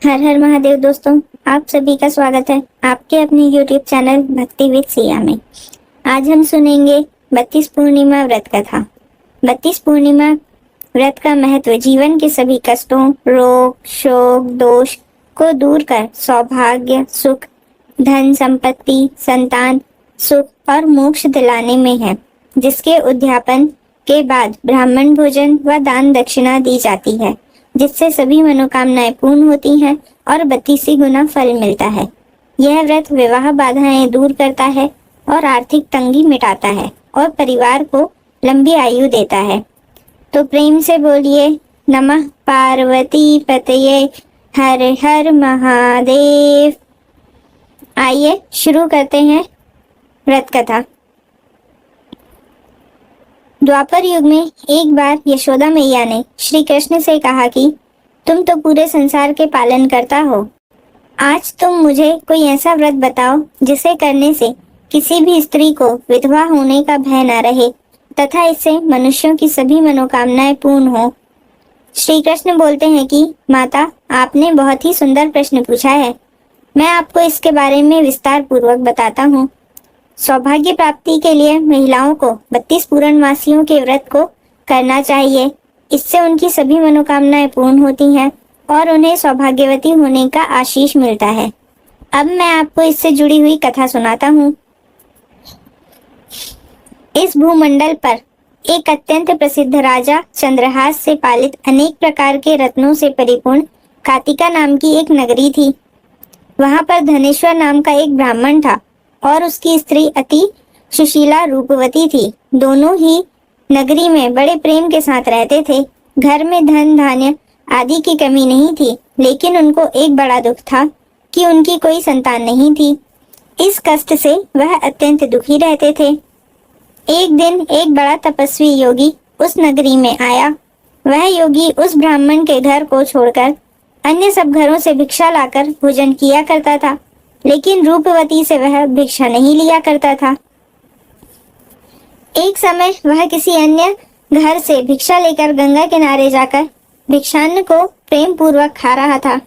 हर हर महादेव दोस्तों, आप सभी का स्वागत है आपके अपने YouTube चैनल भक्ति विद सिया में। आज हम सुनेंगे 32 पूर्णिमा व्रत कथा। 32 पूर्णिमा व्रत का महत्व जीवन के सभी कष्टों, रोग, शोक, दोष को दूर कर सौभाग्य, सुख, धन संपत्ति, संतान सुख और मोक्ष दिलाने में है, जिसके उद्यापन के बाद ब्राह्मण भोजन व दान दक्षिणा दी जाती है, जिससे सभी मनोकामनाएं पूर्ण होती हैं और 32 गुना फल मिलता है। यह व्रत विवाह बाधाएं दूर करता है और आर्थिक तंगी मिटाता है और परिवार को लंबी आयु देता है। तो प्रेम से बोलिए नमः पार्वती पतये हर हर महादेव। आइए शुरू करते हैं व्रत कथा। द्वापर युग में एक बार यशोदा मैया ने श्री कृष्ण से कहा कि तुम तो पूरे संसार के पालन करता हो, आज तुम मुझे कोई ऐसा व्रत बताओ जिसे करने से किसी भी स्त्री को विधवा होने का भय न रहे तथा इससे मनुष्यों की सभी मनोकामनाएं पूर्ण हो। श्री कृष्ण बोलते हैं कि माता, आपने बहुत ही सुंदर प्रश्न पूछा है। मैं आपको इसके बारे में विस्तार पूर्वक बताता हूँ। सौभाग्य प्राप्ति के लिए महिलाओं को 32 पूर्णमासियों के व्रत को करना चाहिए। इससे उनकी सभी मनोकामनाएं पूर्ण होती हैं और उन्हें सौभाग्यवती होने का आशीष मिलता है। अब मैं आपको इससे जुड़ी हुई कथा सुनाता हूँ। इस भूमंडल पर एक अत्यंत प्रसिद्ध राजा चंद्रहास से पालित अनेक प्रकार के रत्नों से परिपूर्ण कातिका नाम की एक नगरी थी। वहां पर धनेश्वर नाम का एक ब्राह्मण था और उसकी स्त्री अति सुशीला रूपवती थी। दोनों ही नगरी में बड़े प्रेम के साथ रहते थे। घर में धन धान्य आदि की कमी नहीं थी, लेकिन उनको एक बड़ा दुख था कि उनकी कोई संतान नहीं थी। इस कष्ट से वह अत्यंत दुखी रहते थे। एक दिन एक बड़ा तपस्वी योगी उस नगरी में आया। वह योगी उस ब्राह्मण के घर को छोड़कर अन्य सब घरों से भिक्षा लाकर भोजन किया करता था, लेकिन रूपवती से वह भिक्षा नहीं लिया करता था। एक समय वह किसी अन्य घर से भिक्षा लेकर गंगा किनारे जाकर भिक्षान्न को प्रेम पूर्वक खा रहा था।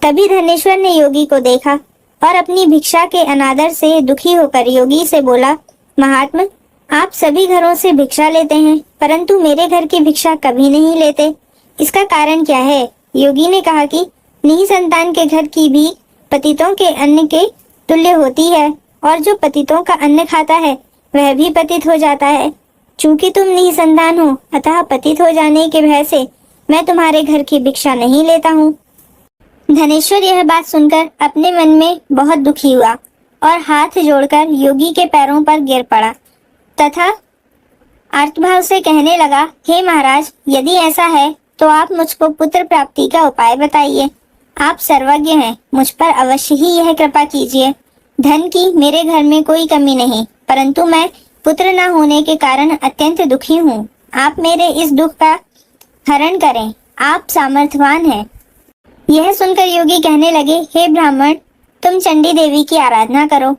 तभी धनेश्वर ने योगी को देखा और अपनी भिक्षा के अनादर से दुखी होकर योगी से बोला, महात्मा, आप सभी घरों से भिक्षा लेते हैं, परंतु मेरे घर की भिक्षा कभी नहीं लेते। इसका कारण क्या है? योगी ने कहा कि निसंतान के घर की भी पतितों के अन्न के तुल्य होती है, और जो पतितों का अन्न खाता है वह भी पतित हो जाता है। चूंकि तुम निसंतान हो, अतः पतित हो जाने के भय से मैं तुम्हारे घर की भिक्षा नहीं लेता हूँ। धनेश्वर यह बात सुनकर अपने मन में बहुत दुखी हुआ और हाथ जोड़कर योगी के पैरों पर गिर पड़ा तथा आर्तभाव से कहने लगा, हे महाराज, यदि ऐसा है तो आप मुझको पुत्र प्राप्ति का उपाय बताइए। आप सर्वज्ञ हैं, मुझ पर अवश्य ही यह कृपा कीजिए। धन की मेरे घर में कोई कमी नहीं, परंतु मैं पुत्र न होने के कारण अत्यंत दुखी हूँ। आप मेरे इस दुख का हरण करें, आप सामर्थ्यवान हैं। यह सुनकर योगी कहने लगे, हे ब्राह्मण, तुम चंडी देवी की आराधना करो।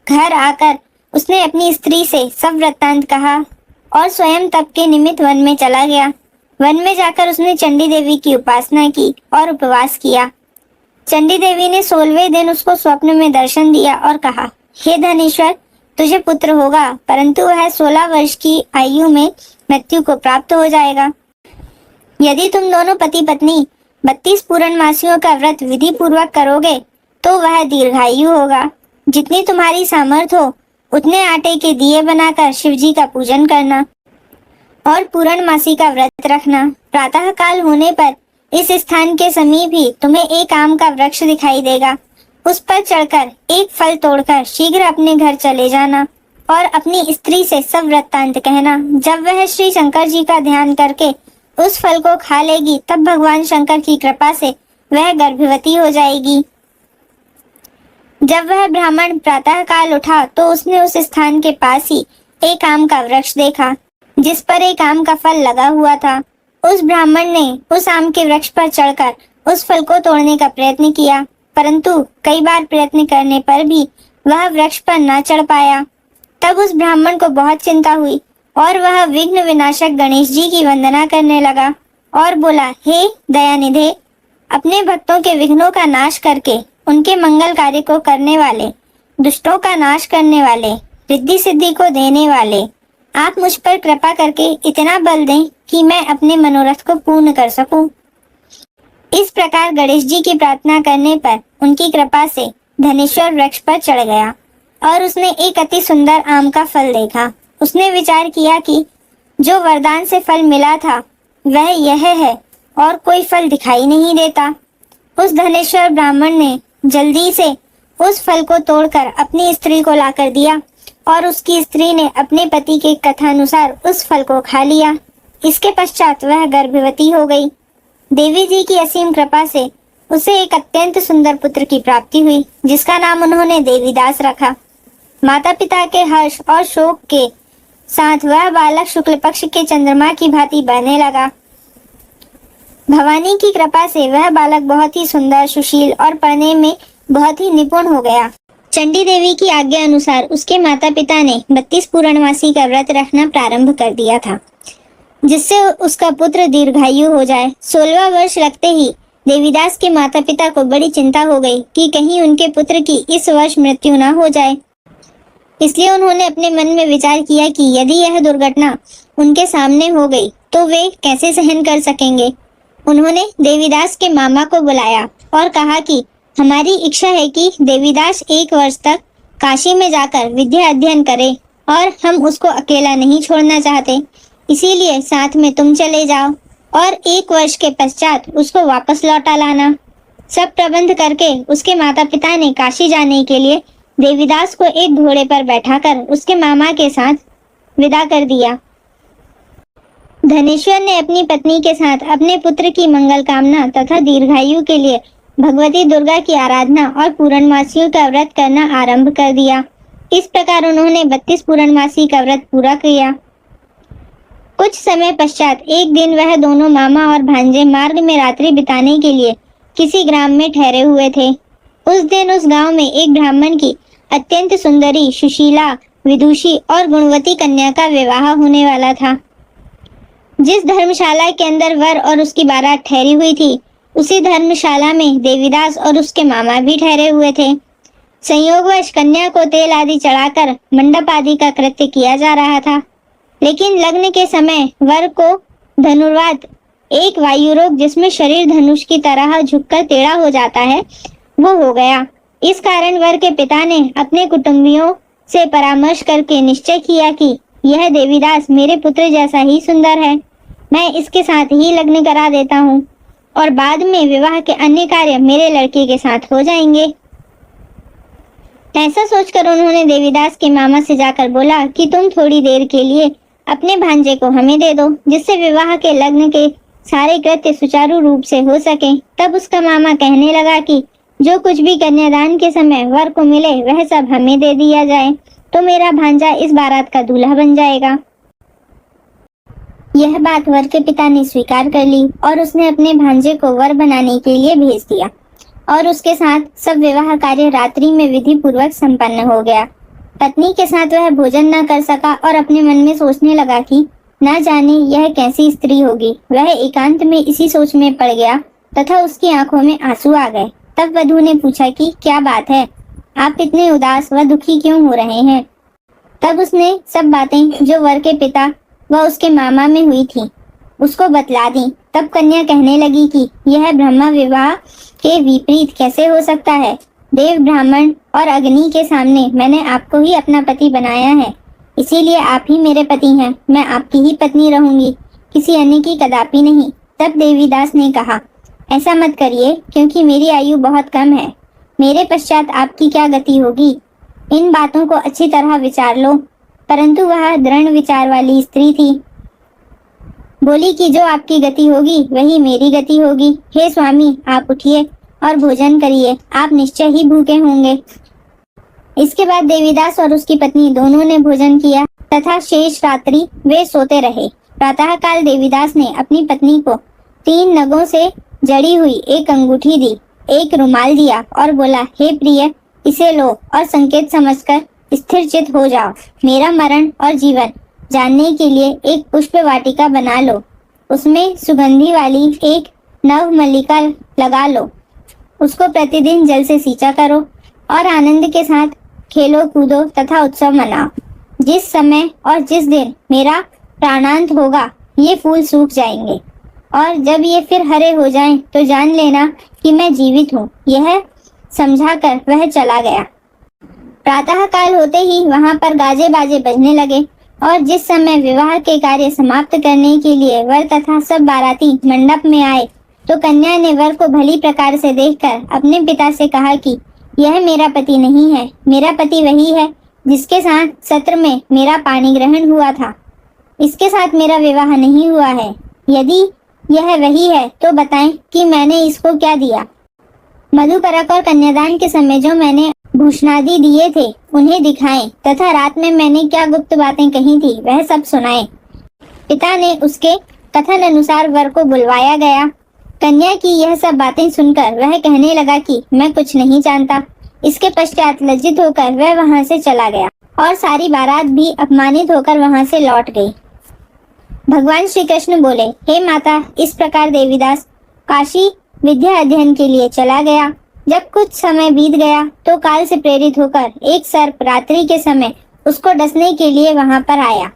घर आकर उसने अपनी स्त्री से सब वृत्तांत कहा और स्वयं तप के निमित्त वन में चला गया। वन में जाकर उसने चंडी देवी की उपासना की और उपवास किया। चंडी देवी ने 16वें दिन उसको स्वप्न में दर्शन दिया और कहा, हे धनेश्वर, तुझे पुत्र होगा, परंतु वह 16 वर्ष की आयु में मृत्यु को प्राप्त हो जाएगा। यदि तुम दोनों पति पत्नी 32 पूर्णमासियों का व्रत विधि पूर्वक करोगे तो वह दीर्घायु होगा। जितनी तुम्हारी सामर्थ्य हो उतने आटे के दिए बनाकर शिवजी का पूजन करना और पूर्णमासी का व्रत रखना। प्रातः काल होने पर इस स्थान के समीप ही तुम्हें एक आम का वृक्ष दिखाई देगा। उस पर चढ़कर एक फल तोड़कर शीघ्र अपने घर चले जाना और अपनी स्त्री से सब वृत्तांत कहना। जब वह श्री शंकर जी का ध्यान करके उस फल को खा लेगी, तब भगवान शंकर की कृपा से वह गर्भवती हो जाएगी। जब वह ब्राह्मण प्रातः काल उठा तो उसने उस स्थान के पास ही एक आम का वृक्ष देखा, जिस पर एक आम का फल लगा हुआ था। उस ब्राह्मण ने उस आम के वृक्ष पर चढ़कर उस फल को तोड़ने का प्रयत्न किया, परंतु कई बार प्रयत्न करने पर भी वह वृक्ष पर न चढ़ पाया। तब उस ब्राह्मण को बहुत चिंता हुई और वह विघ्न विनाशक गणेश जी की वंदना करने लगा और बोला, हे दयानिधे, अपने भक्तों के विघ्नों का नाश करके उनके मंगल कार्य को करने वाले, दुष्टों का नाश करने वाले, रिद्धि सिद्धि को देने वाले, आप मुझ पर कृपा करके इतना बल दें कि मैं अपने मनोरथ को पूर्ण कर सकूं। इस प्रकार गणेश जी की प्रार्थना करने पर उनकी कृपा से धनेश्वर वृक्ष पर चढ़ गया और उसने एक अति सुंदर आम का फल देखा। उसने विचार किया कि जो वरदान से फल मिला था वह यह है और कोई फल दिखाई नहीं देता। उस धनेश्वर ब्राह्मण ने जल्दी से उस फल को तोड़कर अपनी स्त्री को लाकर दिया और उसकी स्त्री ने अपने पति के कथानुसार उस फल को खा लिया। इसके पश्चात वह गर्भवती हो गई। देवी जी की असीम कृपा से उसे एक अत्यंत सुंदर पुत्र की प्राप्ति हुई, जिसका नाम उन्होंने देवीदास रखा। माता पिता के हर्ष और शोक के साथ वह बालक शुक्ल पक्ष के चंद्रमा की भांति बहने लगा। भवानी की कृपा से वह बालक बहुत ही सुंदर, सुशील और पढ़ने में बहुत ही निपुण हो गया। चंडी देवी की आज्ञा अनुसार उसके माता पिता ने 32 पूर्णमासी का व्रत रखना प्रारंभ कर दिया था, जिससे उसका पुत्र दीर्घायु हो जाए। 16वां वर्ष लगते ही देवीदास के माता पिता को बड़ी चिंता हो गई कि कहीं उनके पुत्र की इस वर्ष मृत्यु न हो जाए। इसलिए उन्होंने अपने मन में विचार किया कि यदि यह दुर्घटना उनके सामने हो गई तो वे कैसे सहन कर सकेंगे। उन्होंने देवीदास के मामा को बुलाया और कहा कि हमारी इच्छा है कि देवीदास 1 वर्ष तक काशी में जाकर विद्या अध्ययन करे और हम उसको अकेला नहीं छोड़ना चाहते, इसीलिए साथ में तुम चले जाओ और 1 वर्ष के पश्चात उसको वापस लौटा लाना। सब प्रबंध करके उसके माता पिता ने काशी जाने के लिए देवीदास को एक घोड़े पर बैठाकर उसके मामा के साथ विदा कर दिया। धनेश्वर ने अपनी पत्नी के साथ अपने पुत्र की मंगल कामना तथा दीर्घायु के लिए भगवती दुर्गा की आराधना और पूर्णमासियों का व्रत करना आरंभ कर दिया। इस प्रकार उन्होंने 32 पूर्णमासी का व्रत पूरा किया। कुछ समय पश्चात एक दिन वह दोनों मामा और भांजे मार्ग में रात्रि बिताने के लिए किसी ग्राम में ठहरे हुए थे। उस दिन उस गांव में एक ब्राह्मण की अत्यंत सुंदरी, सुशीला, विदुषी और गुणवती कन्या का विवाह होने वाला था। जिस धर्मशाला के अंदर वर और उसकी बारात ठहरी हुई थी, उसी धर्मशाला में देवीदास और उसके मामा भी ठहरे हुए थे। संयोगवश कन्या को तेल आदि चढ़ाकर मंडप आदि का कृत्य किया जा रहा था, लेकिन लग्न के समय वर को धनुर्वात, एक वायु रोग जिसमें शरीर धनुष की तरह झुककर टेढ़ा हो जाता है, वो हो गया। इस कारण वर के पिता ने अपने कुटुंबियों से परामर्श करके निश्चय किया कि यह देवीदास मेरे पुत्र जैसा ही सुंदर है, मैं इसके साथ ही लग्न करा देता हूँ और बाद में विवाह के अन्य कार्य मेरे लड़के के साथ हो जाएंगे। ऐसा सोचकर उन्होंने देवीदास के मामा से जाकर बोला कि तुम थोड़ी देर के लिए अपने भांजे को हमें दे दो, जिससे विवाह के लग्न के सारे कृत्य सुचारू रूप से हो सके। तब उसका मामा कहने लगा कि जो कुछ भी कन्यादान के समय वर को मिले वह सब हमें दे दिया जाए, तो मेरा भांजा इस बारात का दूल्हा बन जाएगा। यह बात वर के पिता ने स्वीकार कर ली और उसने अपने भांजे को वर बनाने के लिए भेज दिया और उसके साथ सब विवाह कार्य रात्रि में विधि पूर्वक संपन्न हो गया। पत्नी के साथ वह भोजन न कर सका और अपने मन में सोचने लगा कि न जाने यह कैसी स्त्री होगी। वह एकांत में इसी सोच में पड़ गया तथा उसकी आंखों में आंसू आ गए। तब वधू ने पूछा कि क्या बात है, आप इतने उदास व दुखी क्यों हो रहे हैं। तब उसने सब बातें जो वर के पिता व उसके मामा में हुई थी उसको बतला दी। तब कन्या कहने लगी कि यह ब्रह्म विवाह के विपरीत कैसे हो सकता है। देव, ब्राह्मण और अग्नि के सामने मैंने आपको ही अपना पति बनाया है, इसीलिए आप ही मेरे पति हैं। मैं आपकी ही पत्नी रहूंगी, किसी अन्य की कदापि नहीं। तब देवीदास ने कहा, ऐसा मत करिए, क्योंकि मेरी आयु बहुत कम है। मेरे पश्चात आपकी क्या गति होगी, इन बातों को अच्छी तरह विचार लो। परंतु वह दृढ़ विचार वाली स्त्री थी। बोली कि जो आपकी गति होगी वही मेरी गति होगी। हे स्वामी, आप उठिए और भोजन करिए, आप निश्चय ही भूखे होंगे। इसके बाद देवीदास और उसकी पत्नी दोनों ने भोजन किया तथा शेष रात्रि वे सोते रहे। प्रातः काल देवीदास ने अपनी पत्नी को 3 नगों से जड़ी हुई एक अंगूठी दी, एक रुमाल दिया और बोला, हे प्रिय, इसे लो और संकेत समझकर स्थिर चित हो जाओ। मेरा मरण और जीवन जानने के लिए एक पुष्प वाटिका बना लो, उसमें सुगंधी वाली एक नव मल्लिका लगा लो, उसको प्रतिदिन जल से सींचा करो और आनंद के साथ खेलो कूदो तथा उत्सव मनाओ। जिस समय और जिस दिन मेरा प्राणांत होगा ये फूल सूख जाएंगे और जब ये फिर हरे हो जाएं तो जान लेना कि मैं जीवित हूँ। यह समझाकर वह चला गया। प्रातः काल होते ही वहां पर गाजे बाजे बजने लगे और जिस समय विवाह के कार्य समाप्त करने के लिए वर तथा सब बाराती मंडप में आए तो कन्या ने वर को भली प्रकार से देखकर अपने पिता से कहा कि यह मेरा पति नहीं है, मेरा पति वही है जिसके साथ सत्र में मेरा पानी ग्रहण हुआ था। इसके साथ मेरा विवाह नहीं हुआ है। यदि यह वही है तो बताएं कि मैंने इसको क्या दिया। मधुपरक और कन्यादान के समय जो मैंने भूषणादि दिए थे उन्हें दिखाएं तथा रात में मैंने क्या गुप्त बातें कही थी वह सब सुनाएं। पिता ने उसके कथन अनुसार वर को बुलवाया गया। कन्या की यह सब बातें सुनकर वह कहने लगा कि मैं कुछ नहीं जानता। इसके पश्चात लज्जित होकर वह वहां से चला गया और सारी बारात भी अपमानित होकर वहां से लौट गई। भगवान श्री कृष्ण बोले, हे माता, इस प्रकार देवीदास काशी विद्या अध्ययन के लिए चला गया। जब कुछ समय बीत गया तो काल से प्रेरित होकर एक सर्प रात्रि के समय उसको डसने के लिए वहां पर आया।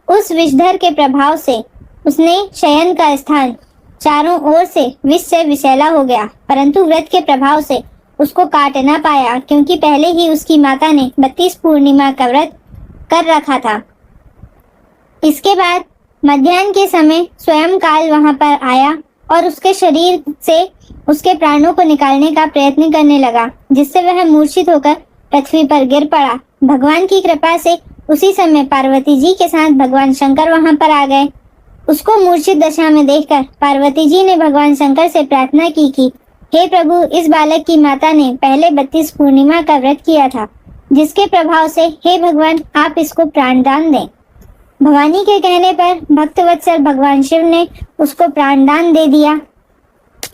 उस विषधर के प्रभाव से उसने शयन का स्थान चारों ओर से विष से विषैला हो गया, परंतु व्रत के प्रभाव से उसको काट न पाया क्योंकि पहले ही उसकी माता ने 32 पूर्णिमा का व्रत कर रखा था। इसके बाद मध्याह्न के समय स्वयं काल वहां पर आया और उसके शरीर से उसके प्राणों को निकालने का प्रयत्न करने लगा, जिससे वह मूर्छित होकर पृथ्वी पर गिर पड़ा। भगवान की कृपा से उसी समय पार्वती जी के साथ भगवान शंकर वहां पर आ गए। उसको मूर्छित दशा में देखकर पार्वती जी ने भगवान शंकर से प्रार्थना की कि हे प्रभु, इस बालक की माता ने पहले 32 पूर्णिमा का व्रत किया था, जिसके प्रभाव से हे भगवान आप इसको प्राणदान दें। भवानी के कहने पर भक्तवत्सल भगवान शिव ने उसको प्राणदान दे दिया।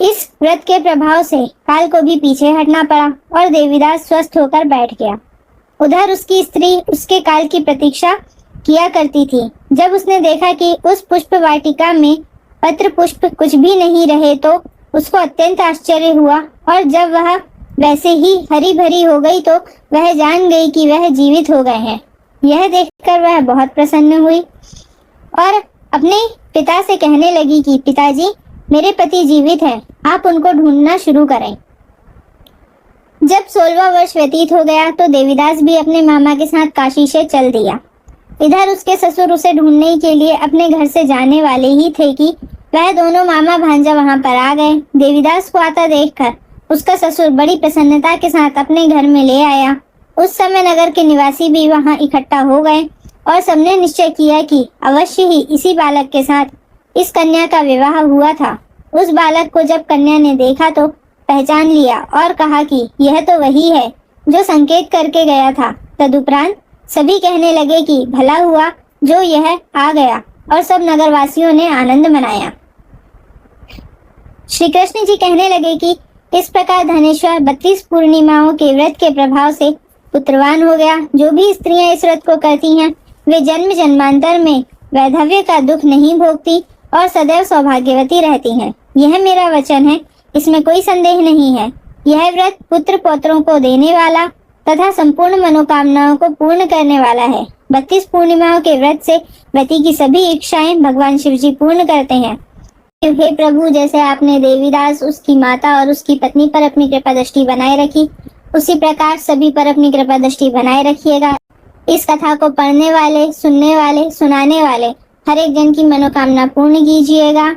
इस व्रत के प्रभाव से काल को भी पीछे हटना पड़ा और देवीदास स्वस्थ होकर बैठ गया। उधर उसकी स्त्री उसके काल की प्रतीक्षा किया करती थी। जब उसने देखा कि उस पुष्प वाटिका में पत्र पुष्प कुछ भी नहीं रहे तो उसको अत्यंत आश्चर्य हुआ और जब वह वैसे ही हरी भरी हो गई तो वह जान गई कि वह जीवित हो गए हैं। यह देखकर वह बहुत प्रसन्न हुई और अपने पिता से कहने लगी कि पिताजी, मेरे पति जीवित हैं, आप उनको ढूंढना शुरू करें। जब 16वां वर्ष व्यतीत हो गया तो देवीदास भी अपने मामा के साथ काशी से चल दिया। इधर उसके ससुर उसे ढूंढने के लिए अपने घर से जाने वाले ही थे कि वह दोनों मामा भांजा वहां पर आ गए। देवीदास को आता देखकर उसका ससुर बड़ी प्रसन्नता के साथ अपने घर में ले आया। उस समय नगर के निवासी भी वहां इकट्ठा हो गए और सबने निश्चय किया कि अवश्य ही इसी बालक के साथ इस कन्या का विवाह हुआ था। उस बालक को जब कन्या ने देखा तो पहचान लिया और कहा कि यह तो वही है जो संकेत करके गया था। तदुपरांत सभी कहने लगे कि भला हुआ जो यह आ गया और सब नगरवासियों ने आनंद मनाया। श्री कृष्ण जी कहने लगे कि इस प्रकार धनेश्वर 32 पूर्णिमाओं के व्रत के प्रभाव से पुत्रवान हो गया। जो भी स्त्रियां इस व्रत को करती हैं वे जन्म जन्मांतर में वैधव्य का दुख नहीं भोगती और सदैव सौभाग्यवती रहती हैं। यह मेरा वचन है, इसमें कोई संदेह नहीं है। यह व्रत पुत्र पौत्रों को देने वाला तथा संपूर्ण मनोकामनाओं को पूर्ण करने वाला है। 32 पूर्णिमाओं के व्रत से व्रती की सभी इच्छाएं भगवान शिव जी पूर्ण करते हैं। हे प्रभु, जैसे आपने देवीदास, उसकी माता और उसकी पत्नी पर अपनी कृपा दृष्टि बनाए रखी, उसी प्रकार सभी पर अपनी कृपा दृष्टि बनाए रखिएगा। इस कथा को पढ़ने वाले, सुनने वाले, सुनाने वाले हर एक जन की मनोकामना पूर्ण कीजिएगा।